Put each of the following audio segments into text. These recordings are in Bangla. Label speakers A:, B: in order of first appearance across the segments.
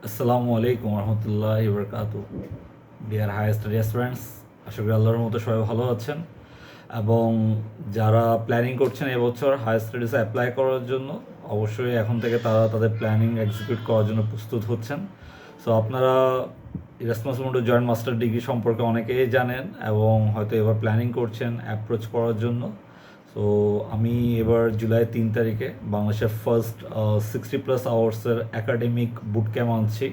A: আসসালামু আলাইকুম রহমতুল্লাহি বরকাতু। ডিয়ার হাই স্টাডি অ্যাসপিরেন্টস, আশা করি আল্লাহর মতো সবাই ভালো আছেন এবং যারা প্ল্যানিং করছেন এবছর হাই স্টাডিজে অ্যাপ্লাই করার জন্য অবশ্যই এখন থেকে তারা তাদের প্ল্যানিং এক্সিকিউট করার জন্য প্রস্তুত হচ্ছেন। সো আপনারা Erasmus Mundus joint master degree সম্পর্কে অনেকেই জানেন এবং হয়তো এবার প্ল্যানিং করছেন অ্যাপ্রোচ করার জন্য। সো আমি এবার জুলাই 3 তারিখে বাংলাদেশের ফার্স্ট 60+ আওয়ার্সের একাডেমিক বুট ক্যাম্প আনছি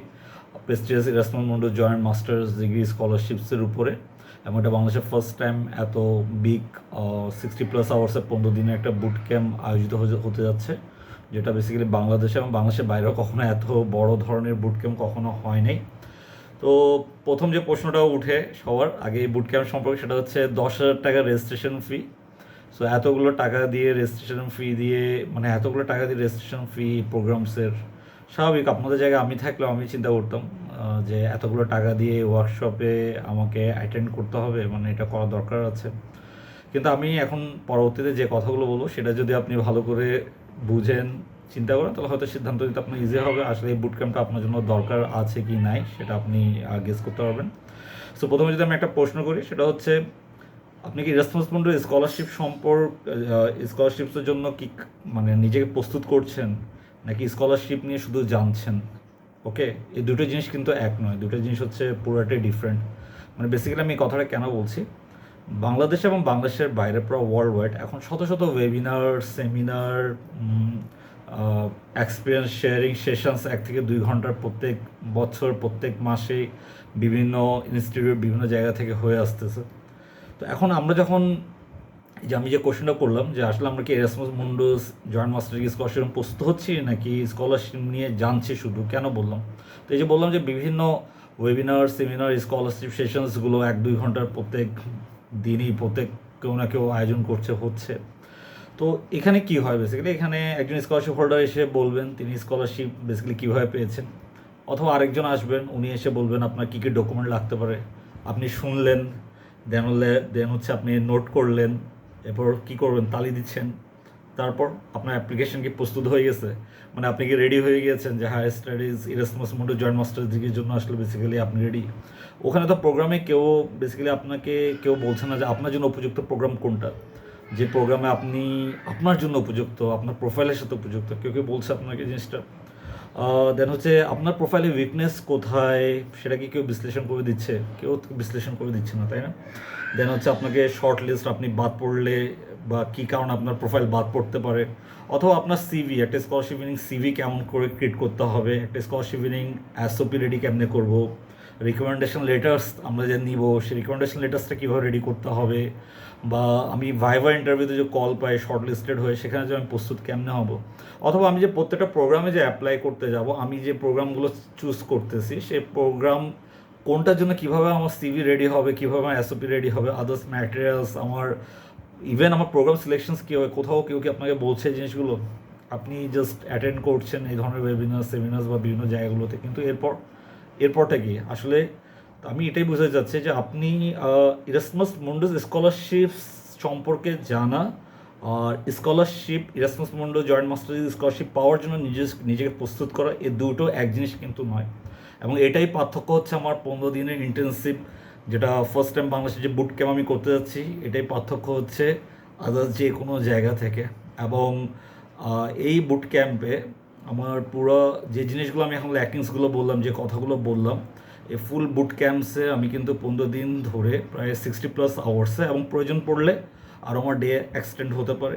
A: prestigious Erasmus Mundus joint masters degree স্কলারশিপসের উপরে, এবং এটা বাংলাদেশের ফার্স্ট টাইম এত বিগ 60+ আওয়ার্সের 15 দিনের একটা বুট ক্যাম্প আয়োজিত হতে যাচ্ছে, যেটা বেসিক্যালি বাংলাদেশে এবং বাংলাদেশের বাইরেও কখনো এত বড় ধরনের বুট ক্যাম্প কখনো হয় নাই। তো প্রথম যে প্রশ্নটা উঠে সবার আগে এই বুট ক্যাম্প সম্পর্কে, সেটা হচ্ছে 10,000 টাকা রেজিস্ট্রেশন ফি। সো এতগুলো টাকা দিয়ে রেজিস্ট্রেশন ফি দিয়ে, মানে এতগুলো টাকা দিয়ে রেজিস্ট্রেশন ফি প্রোগ্রামসের, স্বাভাবিক আপনাদের জায়গায় আমি থাকলেও আমি চিন্তা করতাম যে এতগুলো টাকা দিয়ে ওয়ার্কশপে আমাকে অ্যাটেন্ড করতে হবে, মানে এটা করা দরকার আছে। কিন্তু আমি এখন পরবর্তীতে যে কথাগুলো বলবো সেটা যদি আপনি ভালো করে বুঝেন, চিন্তা করেন, তাহলে হয়তো সিদ্ধান্ত নিতে আপনার ইজি হবে আসলে এই বুট ক্যাম্পটা আপনার জন্য দরকার আছে কি নাই, সেটা আপনি গেস করতে পারবেন। সো প্রথমে যদি আমি একটা প্রশ্ন করি, সেটা হচ্ছে আপনি কি রেসপন্সিবল স্কলারশিপ স্কলারশিপসের জন্য কি মানে নিজেকে প্রস্তুত করছেন, নাকি স্কলারশিপ নিয়ে শুধু জানছেন? ওকে, এই দুটো জিনিস কিন্তু এক নয়, দুটো জিনিস হচ্ছে পুরোটাই ডিফারেন্ট। মানে বেসিক্যালি আমি এই কথাটা কেন বলছি, বাংলাদেশ এবং বাংলাদেশের বাইরে পুরো ওয়ার্ল্ড ওয়াইড এখন শত শত webinar, seminar, experience sharing sessions 1 থেকে 2 ঘন্টার প্রত্যেক বছর প্রত্যেক মাসে বিভিন্ন ইনস্টিটিউট বিভিন্ন জায়গা থেকে হয়ে আসতেছে। তো এখন আমরা যখন যে আমি যে কোশ্চেনটা করলাম যে আসলে আমরা কি Erasmus Mundus joint master degree scholarship প্রস্তুত হচ্ছি নাকি স্কলারশিপ নিয়ে জানছি শুধু, কেন বললাম? তো এই যে বললাম যে বিভিন্ন ওয়েবিনার, সেমিনার, স্কলারশিপ সেশনসগুলো 1-2 ঘন্টার প্রত্যেক দিনই প্রত্যেক কেউ না কেউ আয়োজন হচ্ছে। তো এখানে কি হয় বেসিক্যালি, এখানে একজন স্কলারশিপ হোল্ডার এসে বলবেন তিনি স্কলারশিপ বেসিক্যালি কীভাবে পেয়েছেন, অথবা আরেকজন আসবেন উনি এসে বলবেন আপনার কী কী ডকুমেন্ট লাগতে পারে। আপনি শুনলেন, দেন হচ্ছে আপনি নোট করলেন, এরপর কী করবেন, তালি দিচ্ছেন। তারপর আপনার অ্যাপ্লিকেশন কি প্রস্তুত হয়ে গেছে, মানে আপনি কি রেডি হয়ে গিয়েছেন যে higher studies Erasmus Mundus joint masters ডিগ্রির জন্য আসলে বেসিক্যালি আপনি রেডি? ওখানে তো প্রোগ্রামে কেউ বেসিক্যালি আপনাকে কেউ বলছে না যে আপনার জন্য উপযুক্ত প্রোগ্রাম কোনটা, যে প্রোগ্রামে আপনি আপনার জন্য উপযুক্ত, আপনার প্রোফাইলের সাথে উপযুক্ত, কেউ কেউ বলছে আপনাকে জিনিসটা। দেন হচ্ছে আপনার প্রোফাইলে উইকনেস কোথায় সেটা কি কেউ বিশ্লেষণ করে দিচ্ছে? কেউ বিশ্লেষণ করে দিচ্ছে না, তাই না? দেন হচ্ছে আপনাকে শর্ট লিস্ট, আপনি বাদ পড়লে বা কী কারণে আপনার প্রোফাইল বাদ পড়তে পারে, অথবা আপনার সিভি, একটা স্কলারশিপ উইনিং সিভি কেমন করে ক্রিয়েট করতে হবে, একটা স্কলারশিপ উইনিং এসওপি রেডি কেমনে করবো, রিকমেন্ডেশন লেটার্স আমরা যে নিব সেই রিকমেন্ডেশন লেটার্সটা কীভাবে রেডি করতে হবে, বা আমি ভাইভা ইন্টারভিউতে যে কল পাই শর্ট লিস্টেড হয়ে সেখানে যে আমি প্রস্তুত কেমনে হব, অথবা আমি যে প্রত্যেকটা প্রোগ্রামে যে অ্যাপ্লাই করতে যাব, আমি যে প্রোগ্রামগুলো চুজ করতেছি সেই প্রোগ্রাম কোনটার জন্য কীভাবে আমার সিভি রেডি হবে, কীভাবে আমার এসওপি রেডি হবে, আদার্স ম্যাটেরিয়ালস, আমার ইভেন আমার প্রোগ্রাম সিলেকশনস কী হবে, কোথাও কেউ কি আপনাকে বলছে এই জিনিসগুলো? আপনি জাস্ট অ্যাটেন্ড করছেন এই ধরনের ওয়েবিনার, সেমিনার্স বা বিভিন্ন জায়গাগুলোতে, কিন্তু এরপরটা কি আসলে? আমি এটাই বোঝাতে চাচ্ছি যে আপনি ইরাসমাস মুন্ডোস স্কলারশিপ সম্পর্কে জানা আর scholarship Erasmus Mundus joint master scholarship পাওয়ার জন্য নিজেকে প্রস্তুত করা, এই দুটো এক জিনিস কিন্তু নয়। এবং এটাই পার্থক্য হচ্ছে আমার 15 দিনের ইন্টেনসিভ, যেটা ফার্স্ট টাইম বাংলাদেশে যে বুট ক্যাম্প আমি করতে যাচ্ছি, এটাই পার্থক্য হচ্ছে আদার্স যে কোনো জায়গা থেকে। এবং এই বুট ক্যাম্পে আমার পুরো যে জিনিসগুলো আমি এখন ল্যাকিংসগুলো বললাম, যে কথাগুলো বললাম, এই ফুল বুট ক্যাম্পসে আমি কিন্তু 15 দিন ধরে প্রায় 60+ আওয়ার্সে, এবং প্রয়োজন পড়লে আরও আমার ডে এক্সটেন্ড হতে পারে,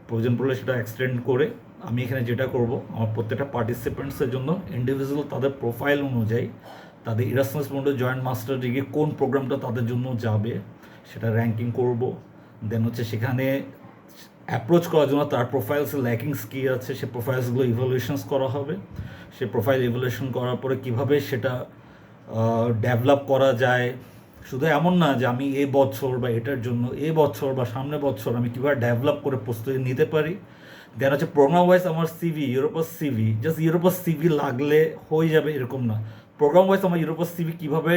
A: প্রয়োজন পড়লে সেটা এক্সটেন্ড করে আমি এখানে যেটা করব, আমার প্রত্যেকটা পার্টিসিপেন্টসের জন্য ইন্ডিভিজুয়াল তাদের প্রোফাইল অনুযায়ী তাদের Erasmus Mundus joint master degree কোন প্রোগ্রামটা তাদের জন্য যাবে সেটা র্যাঙ্কিং করব। দেন হচ্ছে সেখানে অ্যাপ্রোচ করার জন্য তার প্রোফাইলসের ল্যাকিংস কী আছে সে প্রোফাইলসগুলো ইভ্যালুয়েশনস করা হবে। সে প্রোফাইল ইভ্যালুয়েশন করার পরে কীভাবে সেটা ডেভেলপ করা যায়, শুধু এমন না যে আমি এই বছর বা এটার জন্য এই বছর বা সামনের বছর আমি কীভাবে ডেভেলপ করে প্রস্তুতি নিতে পারি। দেন হচ্ছে প্রোগ্রাম ওয়াইজ আমার CV, Europass CV, just Europass CV লাগলে হয়ে যাবে এরকম না। প্রোগ্রাম ওয়াইজ আমার ইউরোপাস সিভি কীভাবে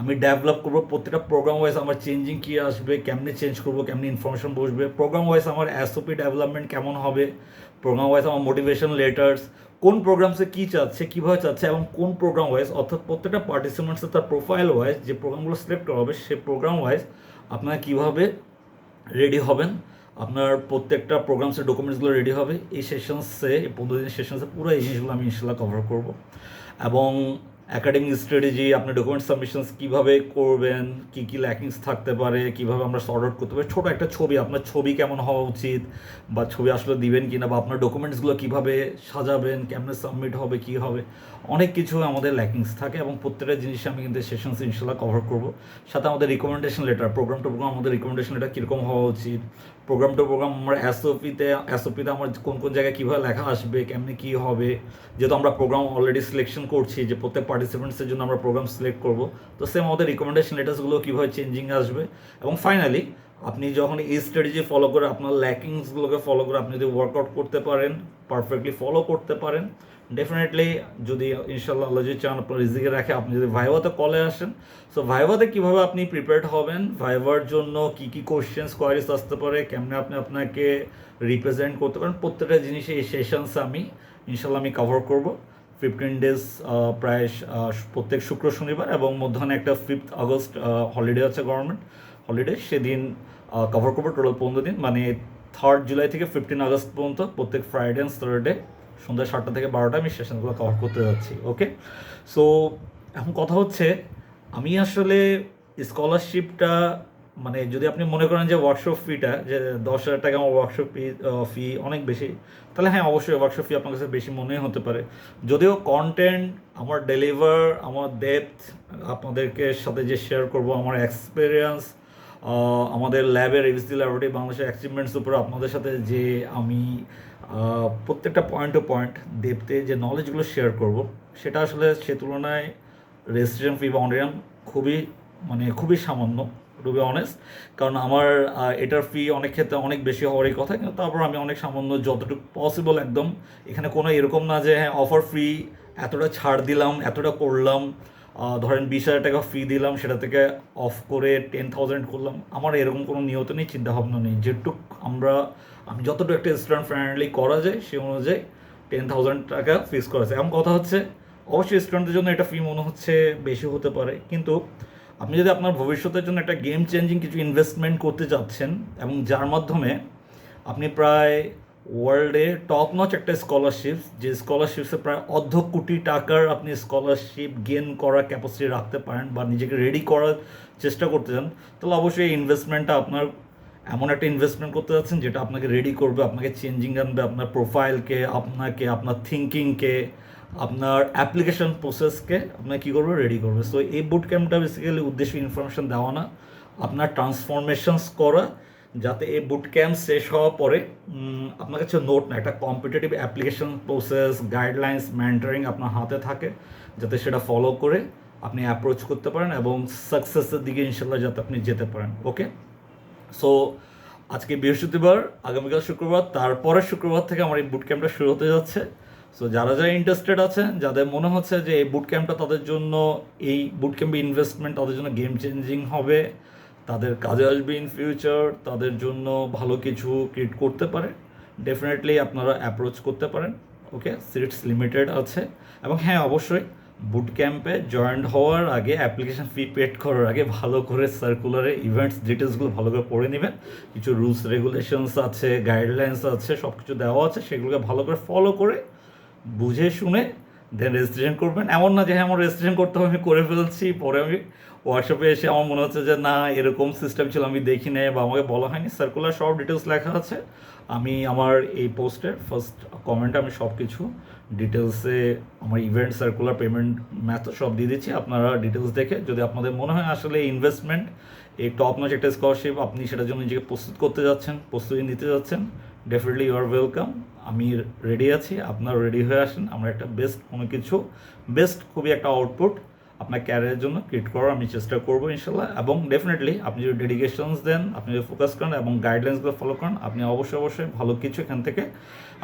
A: আমি ডেভেলপ করবো, প্রত্যেকটা প্রোগ্রাম ওয়াইজ আমার চেঞ্জিং কী আসবে, কেমনে চেঞ্জ করবো, কেমনে ইনফরমেশন বসবে, প্রোগ্রাম ওয়াইজ আমার এসওপি ডেভেলপমেন্ট কেমন হবে, প্রোগ্রাম ওয়াইজ আমার মোটিভেশন লেটার্স কোন প্রোগ্রামসে কী চাচ্ছে, কীভাবে চাচ্ছে, এবং কোন প্রোগ্রাম ওয়াইজ, অর্থাৎ প্রত্যেকটা পার্টিসিপেন্টসের তার প্রোফাইল ওয়াইজ যে প্রোগ্রামগুলো সিলেক্ট করা হবে সেই প্রোগ্রাম ওয়াইজ আপনারা কীভাবে রেডি হবেন, আপনার প্রত্যেকটা প্রোগ্রামসের ডকুমেন্টসগুলো রেডি হবে। এই সেশনসে, এই 15 দিনের সেশনসে পুরো এই জিনিসগুলো আমি ইনশাল্লাহ কভার করব। এবং একাডেমিক স্ট্র্যাটেজি, আপনি ডকুমেন্ট সাবমিশনস কীভাবে করবেন, কী কী ল্যাকিংস থাকতে পারে, কীভাবে আমরা সর্ট আউট করতে পারি, ছোটো একটা ছবি, আপনার ছবি কেমন হওয়া উচিত, বা ছবি আসলে দিবেন কি না, বা আপনার ডকুমেন্টসগুলো কীভাবে সাজাবেন, কেমনে সাবমিট হবে, কী হবে, অনেক কিছু আমাদের ল্যাকিংস থাকে। এবং প্রত্যেকটা জিনিস আমি কিন্তু সেশনস ইনশাল্লাহ কভার করব। সাথে আমাদের recommendation letter, programme to programme আমাদের রিকমেন্ডেশন লেটার কীরকম হওয়া উচিত, প্রোগ্রাম টু প্রোগ্রাম আমার এসওপিতে আমার কোন কোন জায়গায় কীভাবে লেখা আসবে, কেমনি কী হবে, যেহেতু আমরা প্রোগ্রাম অলরেডি সিলেকশন করছি, যে প্রত্যেক পার্টিসিপেন্টসের জন্য আমরা প্রোগ্রাম সিলেক্ট করব, তো সেম আমাদের রিকমেন্ডেশন লেটার্সগুলো কীভাবে চেঞ্জিং আসবে। এবং ফাইনালি আপনি যখন এই স্ট্র্যাটেজি ফলো করে, আপনার ল্যাকিংসগুলোকে ফলো করে আপনি যদি ওয়ার্কআউট করতে পারেন, পারফেক্টলি ফলো করতে পারেন, ডেফিনেটলি যদি ইনশাল্লাহ আল্লাহ যদি চান আপনার রিজিকে রাখে, আপনি যদি ভাইভাতে কলে আসেন, সো ভাইভাতে কীভাবে আপনি প্রিপেয়ার্ড হবেন, ভাইভার জন্য কী কী কোয়েশ্চেন্স কোয়ারিজ আসতে পারে, কেমনে আপনি আপনাকে রিপ্রেজেন্ট করতে পারেন, প্রত্যেকটা জিনিসে এই সেশনস আমি ইনশাল্লাহ আমি কভার করব। 15 ডেজ প্রায় প্রত্যেক শুক্র শনিবার, এবং মধ্যাহ্নে একটা 5th আগস্ট হলিডে আছে, গভর্নমেন্ট হলিডে, সেদিন কভার করবো। টোটাল 15 দিন, মানে 3rd জুলাই থেকে 15 আগস্ট পর্যন্ত প্রত্যেক ফ্রাইডে অ্যান্ড সাটারডে সন্ধ্যা 7টা থেকে 12টা আমি সেশনগুলো কভার করতে যাচ্ছি। ওকে, সো এখন কথা হচ্ছে, আমি আসলে স্কলারশিপটা, মানে যদি আপনি মনে করেন যে ওয়ার্কশপ ফিটা যে 10,000 টাকা আমার ওয়ার্কশপ ফি অনেক বেশি, তাহলে হ্যাঁ অবশ্যই ওয়ার্কশপ ফি আপনার কাছে বেশি মনে হতে পারে। যদিও কন্টেন্ট আমার ডেলিভার, আমার ডেপথ, আপনাদেরকে সাথে যে শেয়ার করব, আমার এক্সপিরিয়েন্স, আমাদের ল্যাবের এবিসি ল্যাবরেটরি বাংলাদেশের অ্যাচিভমেন্টস উপরে আপনাদের সাথে যে আমি প্রত্যেকটা পয়েন্ট টু পয়েন্ট ডেপথে যে নলেজগুলো শেয়ার করব, সেটা আসলে সে তুলনায় রেজিস্ট্রেশন ফি বা অনলাইন খুবই সামান্য, টু বি অনেস্ট। কারণ আমার এটার ফি অনেক ক্ষেত্রে অনেক বেশি হওয়ারই কথা, কিন্তু তারপর আমি অনেক সামান্য যতটুকু পসিবল, একদম এখানে কোনো এরকম না যে হ্যাঁ অফার ফ্রি, এতটা ছাড় দিলাম, এতটা করলাম, ধরেন 20,000 টাকা ফি দিলাম, সেটা থেকে অফ করে 10,000 করলাম, আমার এরকম কোনো নিয়ত নেই, চিন্তাভাবনা নেই। যেটুক আমি যতটুকু একটা স্টুডেন্ট ফ্রেন্ডলি করা যায় সেই অনুযায়ী 10,000 টাকা ফিক্স করা যায়। এমন কথা হচ্ছে, অবশ্যই স্টুডেন্টদের জন্য এটা ফি মনে হচ্ছে বেশি হতে পারে, কিন্তু আপনি যদি আপনার ভবিষ্যতের জন্য একটা গেম চেঞ্জিং কিছু ইনভেস্টমেন্ট করতে চাচ্ছেন, এবং যার মাধ্যমে আপনি প্রায় ওয়ার্ল্ডে টপ নচ একটা স্কলারশিপ, যে স্কলারশিপসে প্রায় $1,00,00,000 টাকার আপনি স্কলারশিপ গেন করার ক্যাপাসিটি রাখতে পারেন, বা নিজেকে রেডি করার চেষ্টা করতে চান, তাহলে অবশ্যই এই ইনভেস্টমেন্টটা আপনার এমন একটা ইনভেস্টমেন্ট করতে যাচ্ছেন যেটা আপনাকে রেডি করবে, আপনাকে চেঞ্জিং আনবে, আপনার প্রোফাইলকে, আপনাকে, আপনার থিঙ্কিংকে, আপনার অ্যাপ্লিকেশন প্রসেসকে আপনার কী করবে, রেডি করবে। সো এই বুট ক্যাম্পটা বেসিক্যালি উদ্দেশ্য ইনফরমেশন দেওয়া না, আপনার ট্রান্সফরমেশনস করা, যাতে এই বুট ক্যাম্প শেষ হওয়ার পরে আপনার কাছে নোট না, একটা competitive application process, guidelines, mentoring আপনার হাতে থাকে, যাতে সেটা ফলো করে আপনি অ্যাপ্রোচ করতে পারেন এবং সাকসেসের দিকে ইনশাল্লাহ যাতে আপনি যেতে পারেন। ওকে, সো আজকে বৃহস্পতিবার, আগামীকাল শুক্রবার, তারপরের শুক্রবার থেকে আমার এই বুট ক্যাম্পটা শুরু হতে যাচ্ছে। সো যারা যারা ইন্টারেস্টেড আছেন, যাদের মনে হচ্ছে যে এই বুট ক্যাম্পটা তাদের জন্য, এই বুট ক্যাম্পে ইনভেস্টমেন্ট তাদের জন্য গেম চেঞ্জিং হবে, তাদের কাজে আসবে ইন ফিউচার, তাদের জন্য ভালো কিছু ক্রিয়েট করতে পারে, ডেফিনেটলি আপনারা অ্যাপ্রোচ করতে পারেন। ওকে, সিটস লিমিটেড আছে, এবং হ্যাঁ অবশ্যই বুট ক্যাম্পে জয়েন হওয়ার আগে, অ্যাপ্লিকেশন ফি পেড করার আগে ভালো করে সার্কুলারে ইভেন্টস ডিটেলসগুলো ভালো করে পড়ে নেবেন। কিছু রুলস রেগুলেশনস আছে, গাইডলাইন্স আছে, সব কিছু দেওয়া আছে, সেগুলোকে ভালো করে ফলো করে বুঝে শুনে দেন রেজিস্ট্রেশন করবেন। এমন না যে হ্যাঁ আমার রেজিস্ট্রেশন করতে হবে, আমি করে ফেলছি, পরে আমি ওয়ার্কশপে এসে আমার মনে হচ্ছে যে না এরকম সিস্টেম ছিল, আমি দেখি নাই বা আমাকে বলা হয়নি। সার্কুলার সব ডিটেলস লেখা আছে, আমি আমার এই পোস্টের ফার্স্ট কমেন্টে আমি সব কিছু ডিটেলসে আমার ইভেন্ট, সার্কুলার, পেমেন্ট মেথড সব দিয়ে দিচ্ছি। আপনারা ডিটেলস দেখে যদি আপনাদের মনে হয় আসলে ইনভেস্টমেন্ট, এই টপ নচ একটা স্কলারশিপ, আপনি সেটার জন্য নিজেকে প্রস্তুত করতে যাচ্ছেন, প্রস্তুতি নিতে যাচ্ছেন, ডেফিনেটলি ইউ আর ওয়েলকাম। আমি রেডি আছি, আপনারা রেডি হয়ে আসেন। আমরা একটা বেস্ট খুবই একটা আউটপুট আপনার ক্যারিয়ারের জন্য ক্রিয়েট করার আমি চেষ্টা করবো ইনশাল্লাহ। এবং ডেফিনেটলি আপনি যদি ডেডিকেশনস দেন, আপনি যদি ফোকাস করেন এবং গাইডলাইন্সগুলো ফলো করেন, আপনি অবশ্যই ভালো কিছু এখান থেকে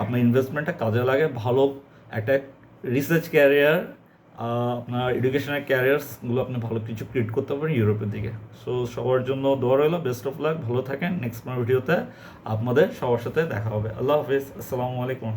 A: আপনার ইনভেস্টমেন্টটা কাজে লাগে, ভালো একটা রিসার্চ ক্যারিয়ার, আপনার এডুকেশনাল ক্যারিয়ার্সগুলো আপনি ভালো কিছু ক্রিয়েট করতে পারেন ইউরোপের দিকে। সো সবার জন্য দোয়া রইল, বেস্ট অফ লাক, ভালো থাকেন। নেক্সট কোনো ভিডিওতে আপনাদের সবার সাথে দেখা হবে। আল্লাহ হাফিজ, আসসালামু আলাইকুম।